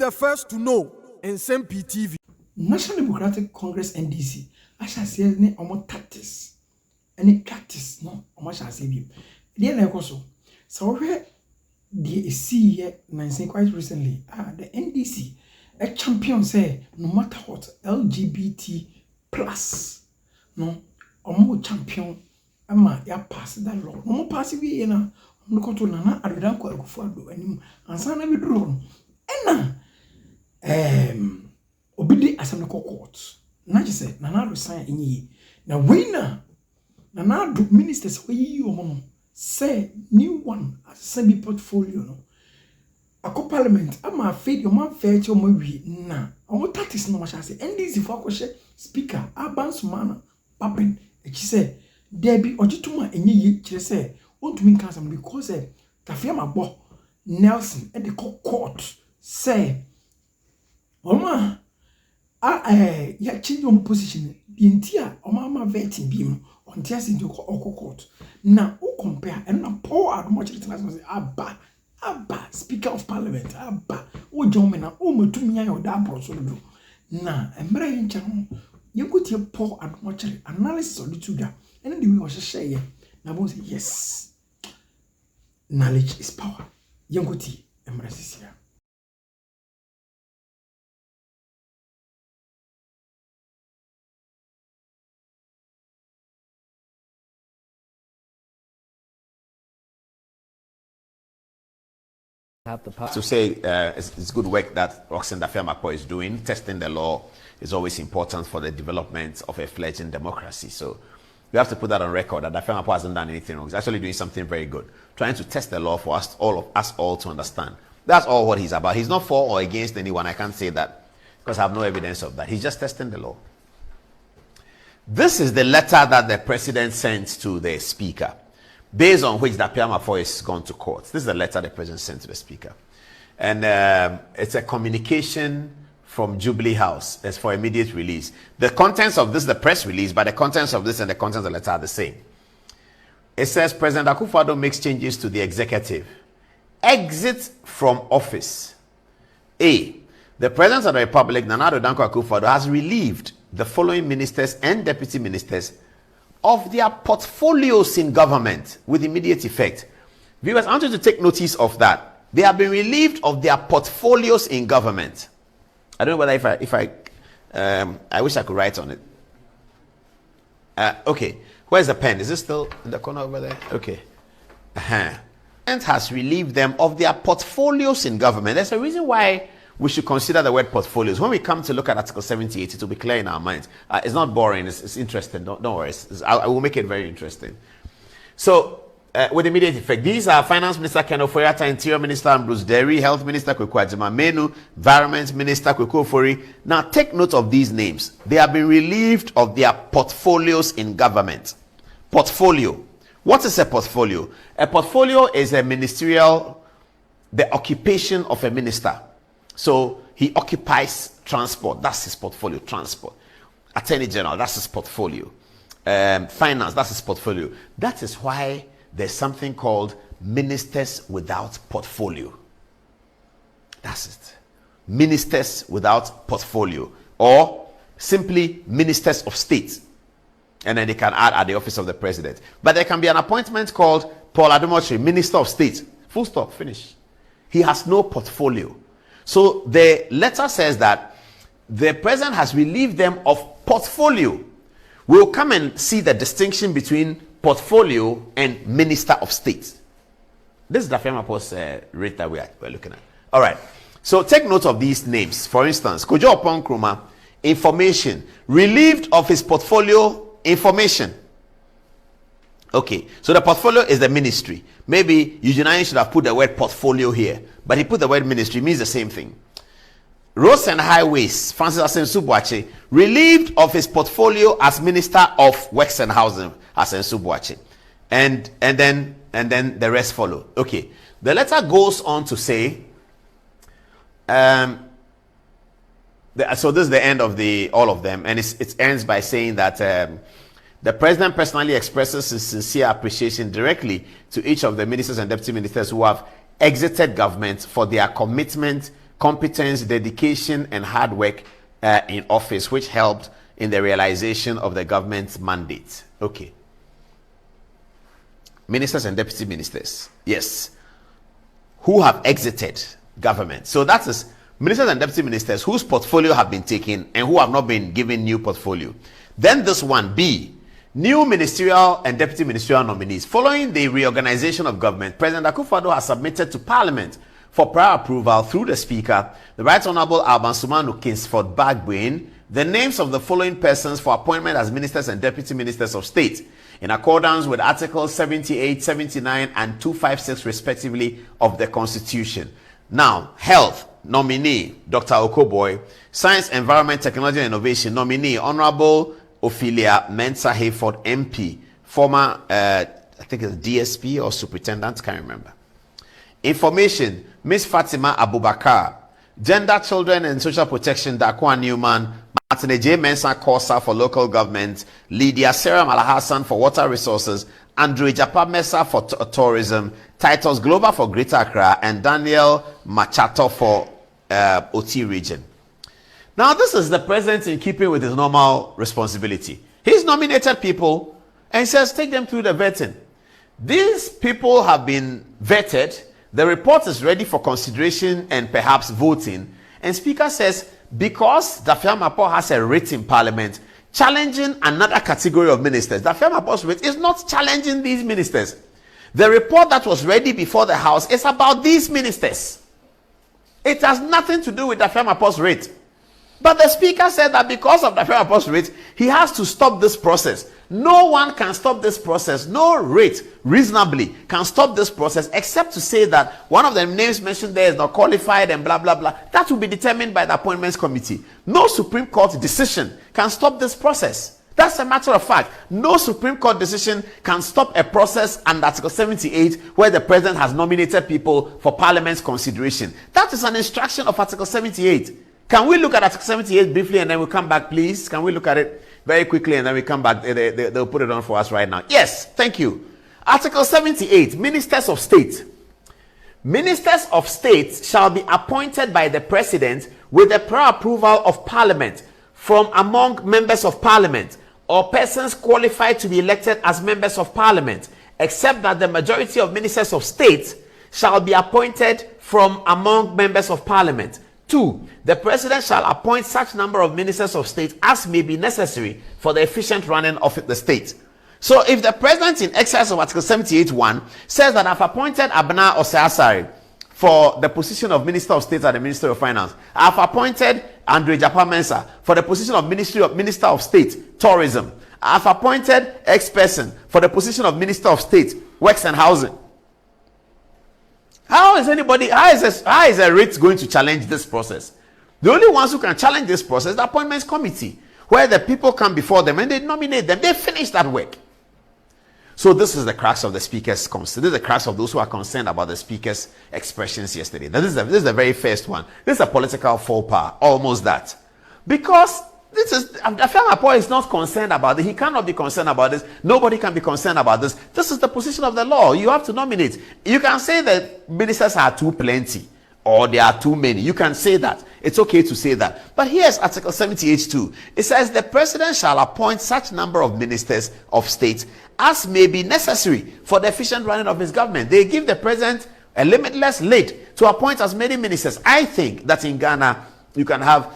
the first to know. Nsem-Pii TV. National Democratic Congress NDC. I shall say ne omo tactics. Any practice no omo shall say bi. The na ekoso. So where the see here mentioned quite recently. The NDC a champion say no matter what LGBT plus no omo champion ama ya pass that law. No pass we na omo koto na adodan kwa Akufo-Addo anim ansa na bi duro. Ena obidi assembly court na je say na resign enyi na winner na do ministers we omo say new one assembly portfolio no ako parliament ama feed your man fair omo wi na omo tactics no ma sha say NDC for akoshe speaker abansumana BAGBIN e chi say there be ogituma enyi kire say ontumi nka assembly because Dafeamekpor Nelson at the court say Oma ya change your position the entire Oma vetting beam on tears into court. Now who compare and now poor at much say Abba Speaker of Parliament Abba o Jomena o Mutumia or that procedure. Now embra in channel you could hear poor at much analysis of the sugar and then the way was share now both say yes knowledge is power. Yanguti embraces here. To say it's good work that Dafeamekpor is doing. Testing the law is always important for the development of a fledgling democracy. So we have to put that on record that Dafeamekpor hasn't done anything wrong. He's actually doing something very good, trying to test the law for us all to understand. That's all what he's about. He's not for or against anyone. I can't say that because I have no evidence of that. He's just testing the law. This is the letter that the president sent to the speaker, based on which Dafeamekpor is gone to court. This is the letter the president sent to the speaker. And it's a communication from Jubilee House. It's for immediate release. The contents of this, the press release, but the contents of this and the contents of the letter are the same. It says, President Akufo-Addo makes changes to the executive. Exit from office. A. The President of the Republic, Nana Addo Dankwa Akufo-Addo, has relieved the following ministers and deputy ministers of their portfolios in government with immediate effect. Viewers, I want you to take notice of that. They have been relieved of their portfolios in government. I don't know whether I wish I could write on it. Okay, where's the pen? Is it still in the corner over there? Okay. And has relieved them of their portfolios in government. There's a reason why we should consider the word portfolios. When we come to look at Article 78, it will be clear in our minds. It's not boring, it's interesting. Don't worry. I will make it very interesting. So, with immediate effect, these are Finance Minister Ken Ofori-Atta, Interior Minister Ambrose Derry, Health Minister Kweku Agyeman-Menu, Environment Minister Kweku Ofori. Now, take note of these names. They have been relieved of their portfolios in government. Portfolio. What is a portfolio? A portfolio is a ministerial, the occupation of a minister. So he occupies transport. That's his portfolio. Transport. Attorney General. That's his portfolio. Finance. That's his portfolio. That is why there's something called ministers without portfolio. That's it. Ministers without portfolio, or simply ministers of state. And then they can add at the office of the president. But there can be an appointment called Paul Ademotre, Minister of State. Full stop. Finish. He has no portfolio. So the letter says that the president has relieved them of portfolio. We'll come and see the distinction between portfolio and Minister of State. This is Dafeamekpor's rate that we're looking at. All right. So take note of these names. For instance, Kojo Oppong Nkrumah, information, relieved of his portfolio, information. Okay, so the portfolio is the ministry. Maybe Eugene should have put the word portfolio here, but he put the word ministry, means the same thing. Roads and Highways, Francis Asensio-Boakye, relieved of his portfolio as Minister of Works and Housing, Asensio-Boakye. And then the rest follow. Okay, the letter goes on to say, so this is the end of all of them, and it ends by saying that the president personally expresses his sincere appreciation directly to each of the ministers and deputy ministers who have exited government for their commitment competence, dedication, and hard work in office, which helped in the realization of the government's mandate. Okay. Ministers and deputy ministers, yes, who have exited government. So that is ministers and deputy ministers whose portfolio have been taken and who have not been given new portfolio. Then this one, B, new ministerial and deputy ministerial nominees. Following the reorganization of government, President Akufo-Addo has submitted to Parliament for prior approval through the Speaker, the Right Honourable Alban Sumanu Kingsford Bagbin, the names of the following persons for appointment as ministers and deputy ministers of state, in accordance with Articles 78, 79, and 256 respectively of the Constitution. Now, Health nominee Dr. Okoboy, Science, Environment, Technology and Innovation nominee Honorable Ophelia Mensah Hayford MP, former I think it's DSP or Superintendent, can't remember. Information, Miss Fatima Abubakar. Gender, Children and Social Protection, Dakwa Newman. Martin J. Mensah Kosa for local government, Lydia Sarah Malahassan for water resources, Andrew Japa Mesa for tourism, Titus Global for Greater Accra, and Daniel Machato for OT region. Now, this is the president in keeping with his normal responsibility. He's nominated people and says, take them through the vetting. These people have been vetted. The report is ready for consideration and perhaps voting. And Speaker says, because Dafeamekpor has a writ in Parliament challenging another category of ministers, Dafeamekpor's writ is not challenging these ministers. The report that was ready before the House is about these ministers. It has nothing to do with Dafeamekpor's writ. But the Speaker said that because of Dafeamekpor's writ, he has to stop this process. No one can stop this process. No writ reasonably can stop this process except to say that one of the names mentioned there is not qualified and blah, blah, blah. That will be determined by the Appointments Committee. No Supreme Court decision can stop this process. That's a matter of fact. No Supreme Court decision can stop a process under Article 78 where the President has nominated people for Parliament's consideration. That is an instruction of Article 78. Can we look at Article 78 briefly and then we'll come back, please? Can we look at it very quickly and then we come back? They'll put it on for us right now. Yes, thank you. Article 78, Ministers of State. Ministers of State shall be appointed by the President with the prior approval of Parliament from among members of Parliament or persons qualified to be elected as members of Parliament, except that the majority of Ministers of State shall be appointed from among members of Parliament. 2. The President shall appoint such number of Ministers of State as may be necessary for the efficient running of the state. So if the President in exercise of Article 78(1) says that I've appointed Abena Oseasari for the position of Minister of State at the Ministry of Finance, I've appointed Andre Japa Mensah for the position of Minister of State, Tourism, I've appointed X person for the position of Minister of State, Works and Housing. How is a writ going to challenge this process? The only ones who can challenge this process is the Appointments Committee, where the people come before them and they nominate them. They finish that work. So this is the crux of the Speaker's concern. This is the crux of those who are concerned about the Speaker's expressions yesterday. This is the very first one. This is a political faux pas, almost that. Because Dafeamekpor is not concerned about it. He cannot be concerned about this. Nobody can be concerned about this. This is the position of the law. You have to nominate. You can say that ministers are too plenty or there are too many. You can say that. It's okay to say that. But here's Article 78(2). It says the President shall appoint such number of ministers of state as may be necessary for the efficient running of his government. They give the President a limitless lead to appoint as many ministers. I think that in Ghana, you can have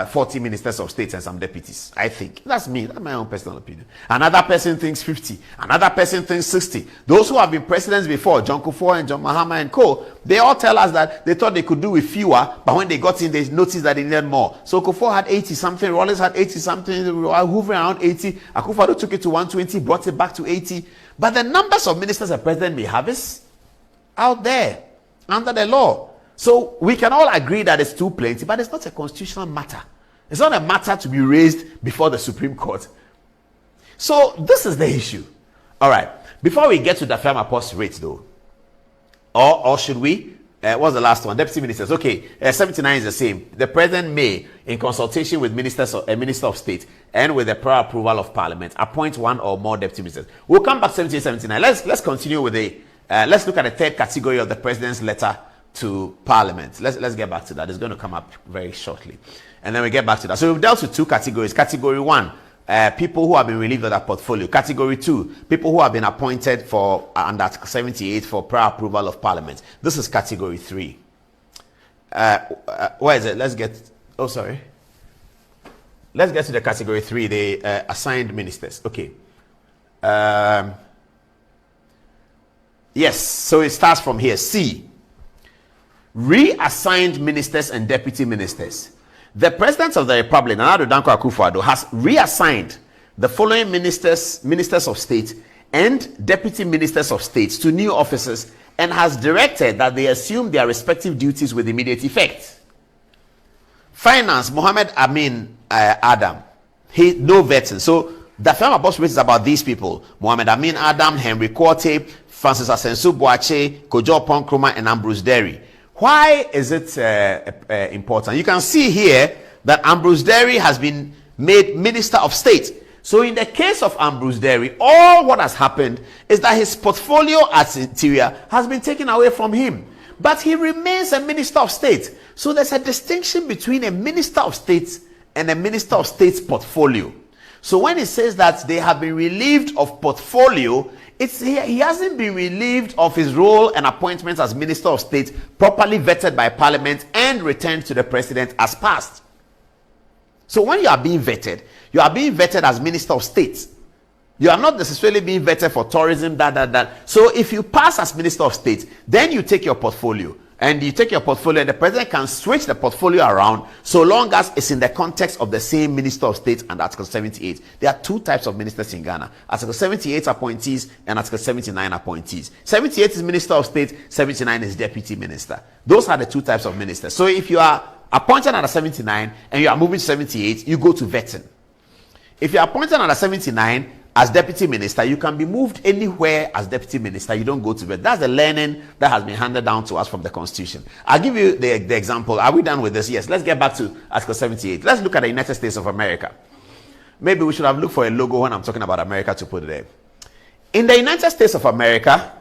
40 ministers of state and some deputies. I think. That's me. That's my own personal opinion. Another person thinks 50. Another person thinks 60. Those who have been presidents before, John Kufuor and John Mahama and co., they all tell us that they thought they could do with fewer, but when they got in, they noticed that they needed more. So Kufuor had 80-something, Rawlings had 80-something, Hoover around 80. Akufo-Addo took it to 120, brought it back to 80. But the numbers of ministers a president may have is out there, under the law. So we can all agree that it's too plenty, but it's not a constitutional matter. It's not a matter to be raised before the Supreme Court. So this is the issue. All right. Before we get to the Dafeamekpor's rates, though, or should we? What's the last one? Deputy ministers. Okay. 79 is the same. The President may, in consultation with a Minister of State and with the prior approval of Parliament, appoint one or more deputy ministers. We'll come back to 78, 79. Let's continue with let's look at the third category of the President's letter to Parliament. Let's get back to that. It's going to come up very shortly. And then we get back to that. So we've dealt with two categories. Category 1, people who have been relieved of their portfolio. Category 2, people who have been appointed for under Article 78 for prior approval of Parliament. This is category 3. Where is it? Let's get to the category 3, the assigned ministers. Okay. Yes, so it starts from here. C, reassigned ministers and deputy ministers. The President of the Republic, Nana Addo Dankwa Akufo-Addo, has reassigned the following ministers of state and deputy ministers of state to new offices and has directed that they assume their respective duties with immediate effect. Finance, Mohammed Amin Adam. No vetting. So the film boss is about these people: Mohammed Amin Adam, Henry Quartey, Francis Asensu Boache, Kojo Ponkroma, and Ambrose Derry. Why is it important? You can see here that Ambrose Derry has been made Minister of State. So in the case of Ambrose Derry, all what has happened is that his portfolio as Interior has been taken away from him. But he remains a Minister of State. So there's a distinction between a Minister of State and a Minister of State's portfolio. So when it says that they have been relieved of portfolio, he hasn't been relieved of his role and appointments as Minister of State, properly vetted by Parliament and returned to the President as passed. So when you are being vetted as Minister of State. You are not necessarily being vetted for tourism, So if you pass as Minister of State, then you take your portfolio. And you take your portfolio, and the President can switch the portfolio around so long as it's in the context of the same Minister of State and Article 78. There are two types of ministers in Ghana: Article 78 appointees and Article 79 appointees. 78 is Minister of State, 79 is Deputy Minister. Those are the two types of ministers. So if you are appointed under 79 and you are moving to 78, you go to vetting. If you are appointed under 79 as Deputy Minister, you can be moved anywhere as Deputy Minister. You don't go to vet. That's the learning that has been handed down to us from the Constitution. I'll give you the example. Are we done with this? Yes. Let's get back to Article 78. Let's look at the United States of America. Maybe we should have looked for a logo when I'm talking about America to put it there. In the United States of America,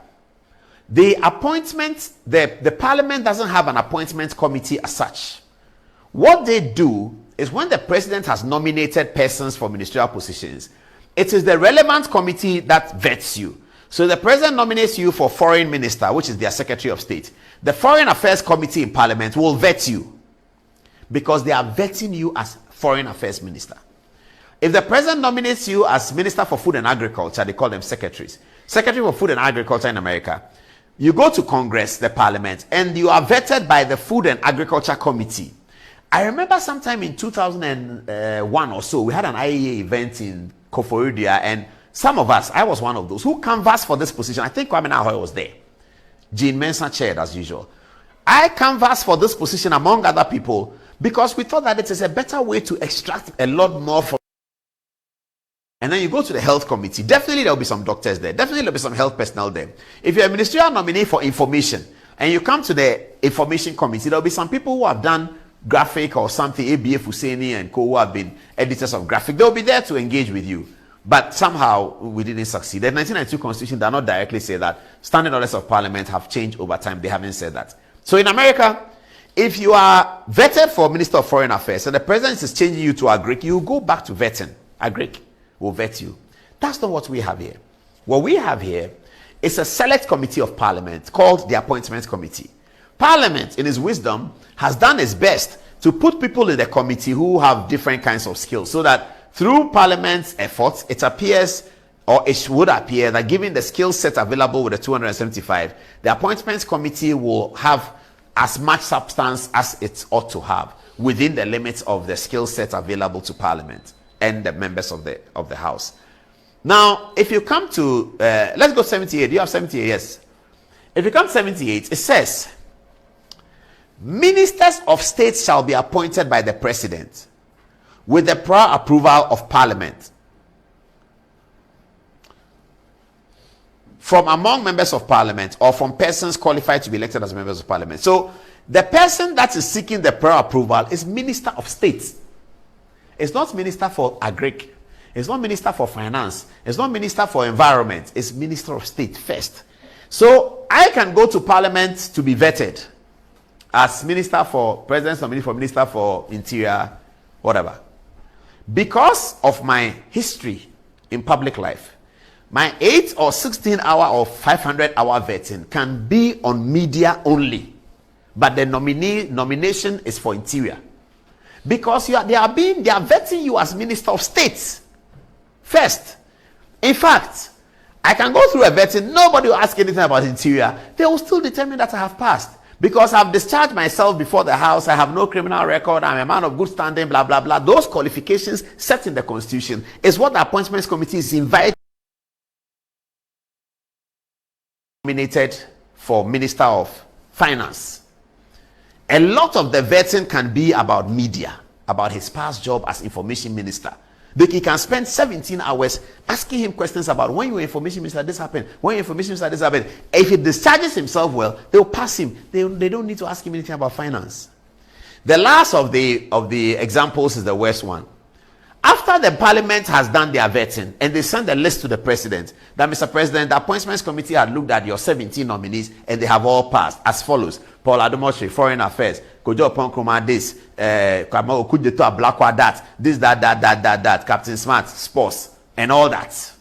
the appointment, the Parliament doesn't have an appointment committee as such. What they do is when the President has nominated persons for ministerial positions, it is the relevant committee that vets you. So the President nominates you for Foreign Minister, which is their Secretary of State. The Foreign Affairs Committee in Parliament will vet you because they are vetting you as Foreign Affairs Minister. If the President nominates you as Minister for Food and Agriculture, they call them secretaries. Secretary for Food and Agriculture in America. You go to Congress, the Parliament, and you are vetted by the Food and Agriculture Committee. I remember sometime in 2001 or so, we had an IAEA event in Koforidua, and some of us, I was one of those, who canvassed for this position. I think Kwame Nahoy was there. Jean Mensah chaired as usual. I canvassed for this position among other people because we thought that it is a better way to extract a lot more from. And then you go to the health committee. Definitely there will be some doctors there. Definitely there will be some health personnel there. If you're a ministerial nominee for information and you come to the information committee, there will be some people who have done graphic or something, ABF Husseini and co, who have been editors of graphic. They'll be there to engage with you. But somehow we didn't succeed. The 1992 Constitution does not directly say that. Standing orders of Parliament have changed over time. They haven't said that. So in America, if you are vetted for Minister of Foreign Affairs and the President is changing you to Agric, you go back to vetting. Agric will vet you. That's not what we have here. What we have here is a select committee of Parliament called the Appointments Committee. Parliament, in its wisdom, has done its best to put people in the committee who have different kinds of skills so that through Parliament's efforts, it appears, or it would appear, that given the skill set available with the 275, the Appointments Committee will have as much substance as it ought to have within the limits of the skill set available to Parliament and the members of the House. Now, if you come to, let's go 78. Do you have 78? Yes. If you come to 78, it says, Ministers of State shall be appointed by the President with the prior approval of Parliament from among members of Parliament or from persons qualified to be elected as members of Parliament. So the person that is seeking the prior approval is Minister of State. It's not Minister for Agric. It's not Minister for Finance. It's not Minister for Environment. It's Minister of State first. So I can go to Parliament to be vetted. as minister for president's nominee for minister for interior, whatever. Because of my history in public life, my 8 or 16 hour or 500 hour vetting can be on media only, but the nomination is for interior, because they are vetting you as minister of state first. In fact, I can go through a vetting, nobody will ask anything about interior, they will still determine that I have passed, because I've discharged myself before the house, I have no criminal record, I'm a man of good standing, blah blah blah. Those qualifications set in the constitution is what the appointments committee is invited nominated for Minister of Finance. A lot of the vetting can be about media, about his past job as information minister. He can spend 17 hours asking him questions about when you were information minister, this happened. When you were information minister, this happened. If he discharges himself well, they'll pass him. They don't need to ask him anything about finance. The last of the examples is the worst one. After the parliament has done their vetting and they send a list to the president that, Mr. President, the appointments committee had looked at your 17 nominees and they have all passed as follows: Paul Adomotri, Foreign Affairs; Kojo Ponkroma, this, Kwame Okujeto, Blackwa, that, Captain Smart, Sports, and all that.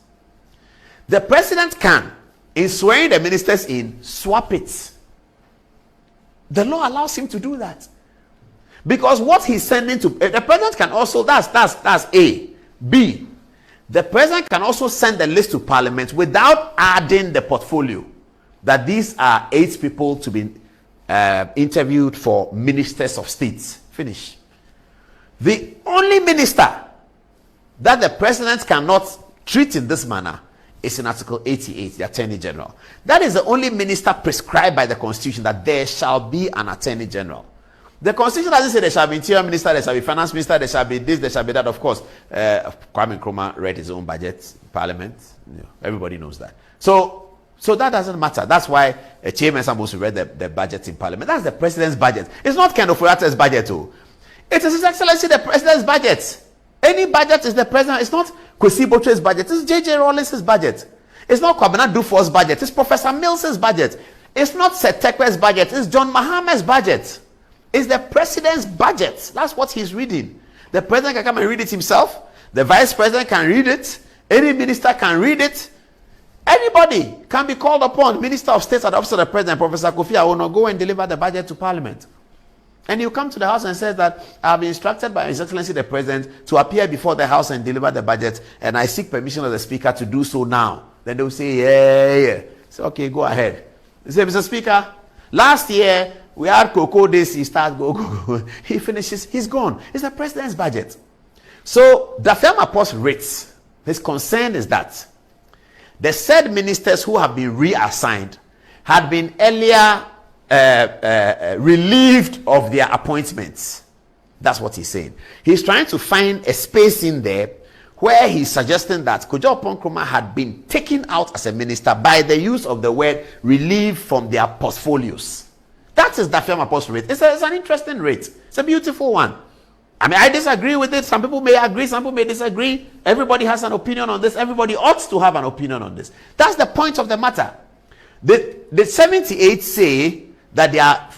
The president can, in swearing the ministers in, swap it. The law allows him to do that. Because what he's sending to the president can also, that's A. B, the president can also send the list to parliament without adding the portfolio that these are 8 people to be interviewed for ministers of state. Finish. The only minister that the president cannot treat in this manner is in Article 88, the Attorney General. That is the only minister prescribed by the Constitution, that there shall be an Attorney General. The Constitution doesn't say there shall be interior minister, there shall be finance minister, there shall be this, there shall be that. Of course, Kwame Nkrumah read his own budget in Parliament. Everybody knows that. So that doesn't matter. That's why a chairman is supposed to read the budget in Parliament. That's the president's budget. It's not Ken Ofori-Attah's budget, too. It is His Excellency the President's budget. Any budget is the president. It's not Kwesi Botre's budget. It's J.J. Rawlings' budget. It's not Kwabena Dufour's budget. It's Professor Mills's budget. It's not Setekwe's budget. It's John Mahama's budget. It's the president's budget. That's what he's reading. The president can come and read it himself. The vice president can read it. Any minister can read it. Anybody can be called upon. Minister of State and Office of the President, Professor Kofi Awono, go and deliver the budget to Parliament. And you come to the House and say that I have been instructed by His Excellency the President to appear before the House and deliver the budget, and I seek permission of the Speaker to do so now. Then they will say, yeah. So, okay, go ahead. They say, Mr. Speaker, last year, we had Cocoa this, he starts, go. He finishes, he's gone. It's the president's budget. So, Dafeamekpor's rates, his concern is that the said ministers who have been reassigned had been earlier relieved of their appointments. That's what he's saying. He's trying to find a space in there where he's suggesting that Kojo Ponkroma had been taken out as a minister by the use of the word relieved from their portfolios. That is Dafeamekpor's rate. It's an interesting rate. It's a beautiful one. I mean, I disagree with it. Some people may agree, some people may disagree. Everybody has an opinion on this. Everybody ought to have an opinion on this. That's the point of the matter. The 78 say that they are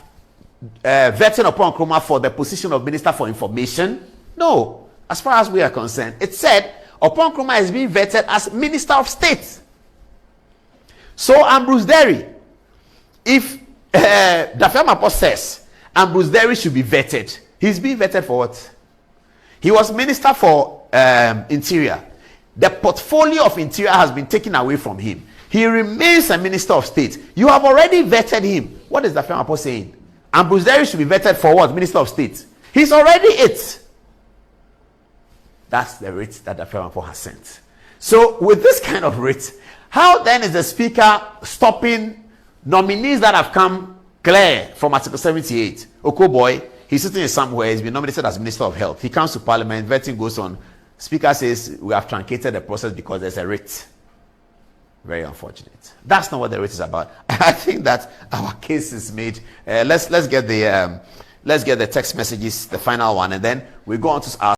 vetting upon Nkrumah for the position of Minister for Information. No. As far as we are concerned, it said upon Nkrumah is being vetted as Minister of State. So Ambrose Derry, if Dafeamekpor says Ambrose Derry should be vetted, he's being vetted for what? He was Minister for Interior. The portfolio of Interior has been taken away from him. He remains a Minister of State. You have already vetted him. What is Dafeamekpor saying? Ambrose Derry should be vetted for what? Minister of State. He's already it. That's the rate that Dafeamekpor has sent. So with this kind of rate, how then is the Speaker stopping nominees that have come clear from Article 78? Okoboy, he's sitting somewhere, he's been nominated as Minister of Health. He comes to Parliament, vetting goes on. Speaker says, we have truncated the process because there's a writ. Very unfortunate. That's not what the writ is about. I think that our case is made. Let's get the text messages, the final one, and then we go on to our